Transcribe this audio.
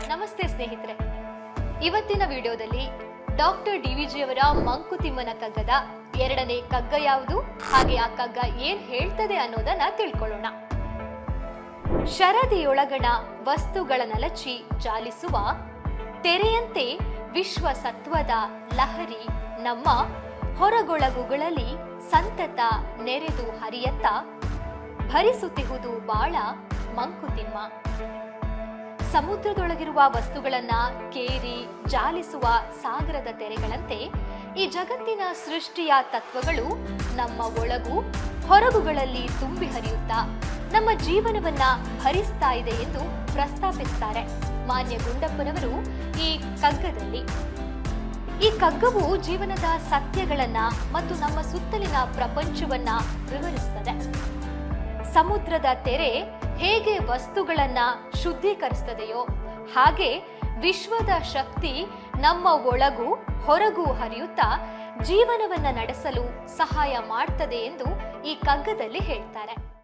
ನಮಸ್ತೆ ಸ್ನೇಹಿತರೆ, ಇವತ್ತಿನ ವಿಡಿಯೋದಲ್ಲಿ ಡಾಕ್ಟರ್ ಡಿವಿಜಿ ಅವರ ಮಂಕುತಿಮ್ಮನ ಕಗ್ಗದ ಎರಡನೇ ಕಗ್ಗ ಯಾವುದು, ಹಾಗೆ ಆ ಕಗ್ಗ ಏನ್ ಹೇಳ್ತದೆ ಅನ್ನೋದನ್ನ ತಿಳ್ಕೊಳ್ಳೋಣ. ಶರದಿಯೊಳಗಣ ವಸ್ತುಗಳ ನಲಚಿ ಜಾಲಿಸುವ ತೆರೆಯಂತೆ ವಿಶ್ವ ಸತ್ವದ ಲಹರಿ ನಮ್ಮ ಹೊರಗೊಳಗುಗಳಲ್ಲಿ ಸಂತತ ನೆರೆದು ಹರಿಯತ್ತ ಭರಿಸುತ್ತಿಹುದು ಬಾಳ ಮಂಕುತಿಮ್ಮ. ಸಮುದ್ರದೊಳಗಿರುವ ವಸ್ತುಗಳನ್ನ ಕೇರಿ ಜಾಲಿಸುವ ಸಾಗರದ ತೆರೆಗಳಂತೆ ಈ ಜಗತ್ತಿನ ಸೃಷ್ಟಿಯ ತತ್ವಗಳು ನಮ್ಮ ಒಳಗು ಹೊರಗುಗಳಲ್ಲಿ ತುಂಬಿ ಹರಿಯುತ್ತಾ ನಮ್ಮ ಜೀವನವನ್ನ ಭರಿಸ್ತಾ ಇದೆ ಎಂದು ಪ್ರಸ್ತಾಪಿಸುತ್ತಾರೆ ಮಾನ್ಯ ಗುಂಡಪ್ಪನವರು ಈ ಕಗ್ಗದಲ್ಲಿ. ಈ ಕಗ್ಗವು ಜೀವನದ ಸತ್ಯಗಳನ್ನ ಮತ್ತು ನಮ್ಮ ಸುತ್ತಲಿನ ಪ್ರಪಂಚವನ್ನ ವಿವರಿಸುತ್ತದೆ. ಸಮುದ್ರದ ತೆರೆ ಹೇಗೆ ವಸ್ತುಗಳನ್ನ ಶುದ್ಧೀಕರಿಸುತ್ತದೆಯೋ ಹಾಗೆ ವಿಶ್ವದ ಶಕ್ತಿ ನಮ್ಮ ಒಳಗೂ ಹೊರಗೂ ಹರಿಯುತ್ತಾ ಜೀವನವನ್ನ ನಡೆಸಲು ಸಹಾಯ ಮಾಡ್ತದೆ ಎಂದು ಈ ಕಗ್ಗದಲ್ಲಿ ಹೇಳ್ತಾರೆ.